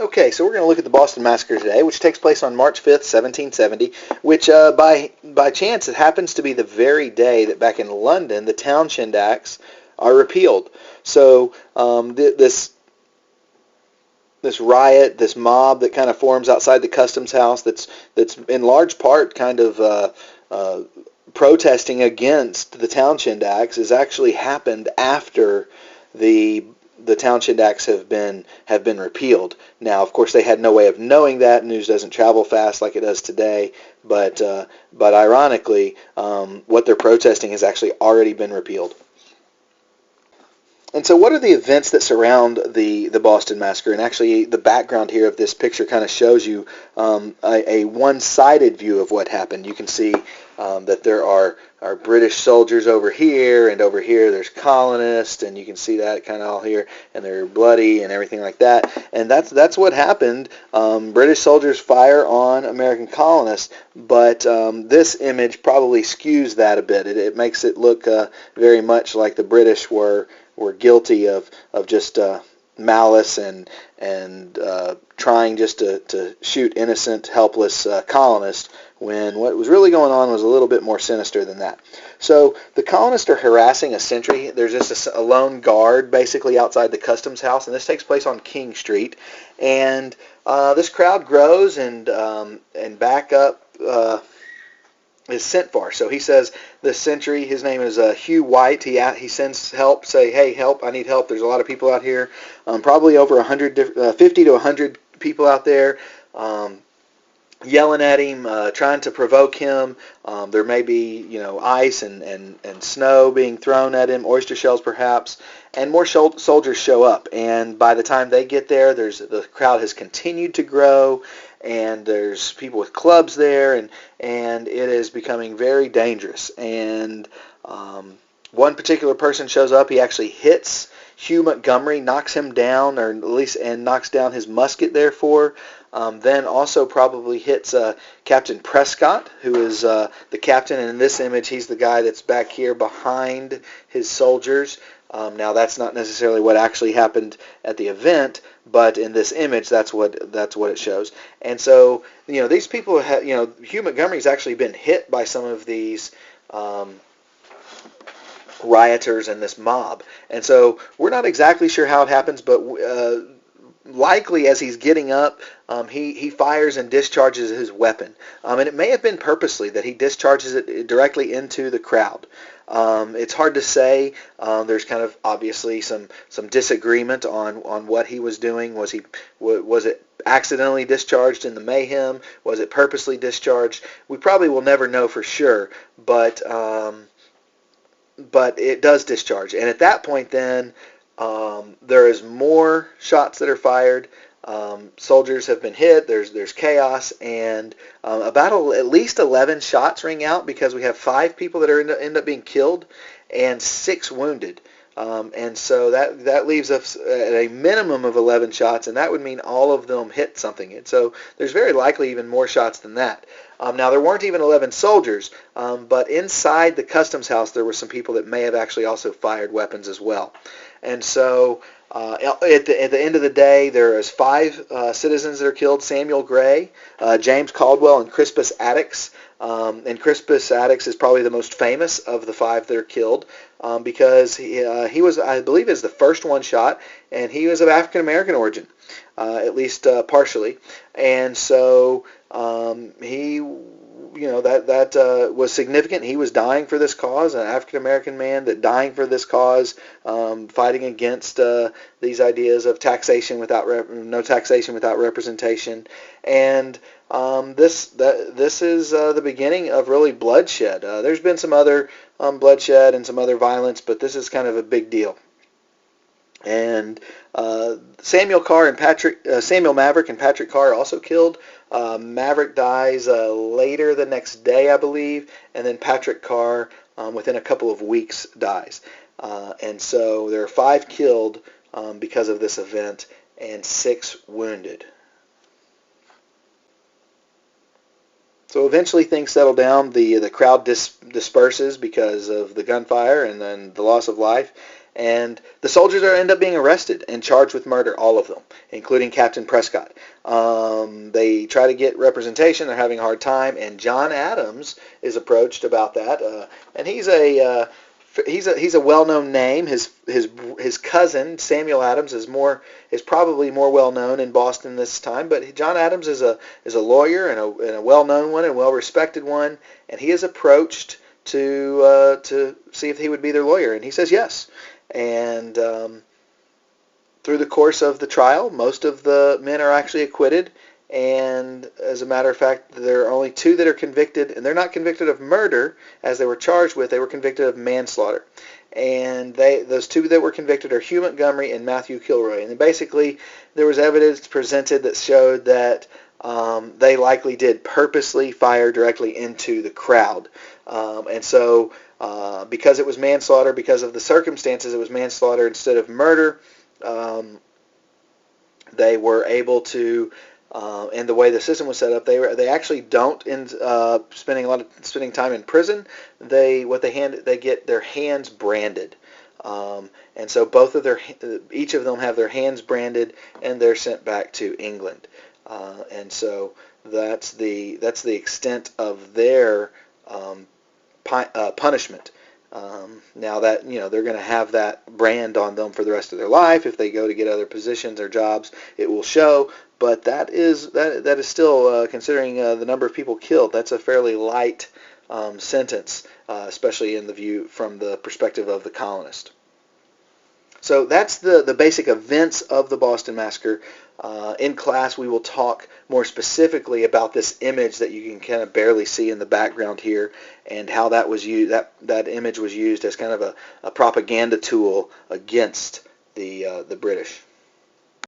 Okay, so we're going to look at the Boston Massacre today, which takes place on March 5th, 1770, which by chance it happens to be the very day that back in London the Townshend Acts are repealed. So this riot, this mob that kind of forms outside the customs house, that's in large part kind of protesting against the Townshend Acts, has actually happened after the Townshend Acts have been repealed. Now, of course, they had no way of knowing that. News doesn't travel fast like it does today. But ironically, what they're protesting has actually already been repealed. And so what are the events that surround the Boston Massacre? And actually the background here of this picture kind of shows you a one-sided view of what happened. You can see that there are British soldiers over here, and over here there's colonists, and you can see that kind of all here, and they're bloody and everything like that. And that's what happened. British soldiers fire on American colonists, but this image probably skews that a bit. It makes it look very much like the British were guilty of just malice and trying just to shoot innocent, helpless colonists, when what was really going on was a little bit more sinister than that. So the colonists are harassing a sentry. There's just a lone guard basically outside the customs house, and this takes place on King Street. And this crowd grows, and backup is sent for. So he says, the sentry, his name is Hugh White, he sends help, say, hey, help, I need help, there's a lot of people out here, probably over 50 to 100 people out there, yelling at him, trying to provoke him. There may be, ice and snow being thrown at him, oyster shells perhaps, and more soldiers show up. And by the time they get there, the crowd has continued to grow, and there's people with clubs there, and it is becoming very dangerous. And one particular person shows up. He actually hits Hugh Montgomery, knocks him down, or at least and knocks down his musket. Therefore, then also probably hits Captain Prescott, who is the captain. And in this image, he's the guy that's back here behind his soldiers. Now, that's not necessarily what actually happened at the event, but in this image, that's what it shows. And so, these people have, Hugh Montgomery's actually been hit by some of these rioters and this mob. And so we're not exactly sure how it happens, but likely as he's getting up, he fires and discharges his weapon. And it may have been purposely that he discharges it directly into the crowd. It's hard to say. There's kind of obviously some disagreement on what he was doing. Was it accidentally discharged in the mayhem? Was it purposely discharged? We probably will never know for sure, but it does discharge. And at that point then, there is more shots that are fired. Soldiers have been hit. There's chaos, and about at least 11 shots ring out, because we have 5 people that end up being killed and 6 wounded. And so that leaves us at a minimum of 11 shots, and that would mean all of them hit something. And so there's very likely even more shots than that. Now, there weren't even 11 soldiers, but inside the customs house there were some people that may have actually also fired weapons as well. And so at the end of the day, there is 5 citizens that are killed: Samuel Gray, James Caldwell, and Crispus Attucks. And Crispus Attucks is probably the most famous of the 5 that are killed, because he was, I believe, is the first one shot, and he was of African American origin, at least partially. And so he, that was significant. He was dying for this cause, an African American man that dying for this cause, fighting against these ideas of taxation no taxation without representation. And this is the beginning of really bloodshed. There's been some other bloodshed and some other violence, but this is kind of a big deal. And Samuel Maverick and Patrick Carr are also killed. Maverick dies later the next day, I believe, and then Patrick Carr, within a couple of weeks, dies. And so there are 5 killed because of this event, and 6 wounded. So eventually things settle down. The crowd disperses because of the gunfire and then the loss of life. And the soldiers end up being arrested and charged with murder, all of them, including Captain Prescott. They try to get representation. They're having a hard time, and John Adams is approached about that. And he's a well-known name. His cousin Samuel Adams is probably more well-known in Boston this time. But John Adams is a lawyer and a well-known one and well-respected one, and he is approached to see if he would be their lawyer, and he says yes. And through the course of the trial, most of the men are actually acquitted. And as a matter of fact, there are only 2 that are convicted, and they're not convicted of murder as they were charged with. They were convicted of manslaughter. And those 2 that were convicted are Hugh Montgomery and Matthew Kilroy. And basically, there was evidence presented that showed that they likely did purposely fire directly into the crowd. And so because it was manslaughter, because of the circumstances, it was manslaughter instead of murder, they were able to, and the way the system was set up, they actually don't end up spending time in prison. They get their hands branded, and so each of them have their hands branded, and they're sent back to England, and so that's the extent of their punishment. Now that they're going to have that brand on them for the rest of their life. If they go to get other positions or jobs, it will show. But that is still, considering the number of people killed, that's a fairly light sentence, especially from the perspective of the colonist. So that's the basic events of the Boston Massacre. In class, we will talk more specifically about this image that you can kind of barely see in the background here, and how that was used. That image was used as kind of a propaganda tool against the British.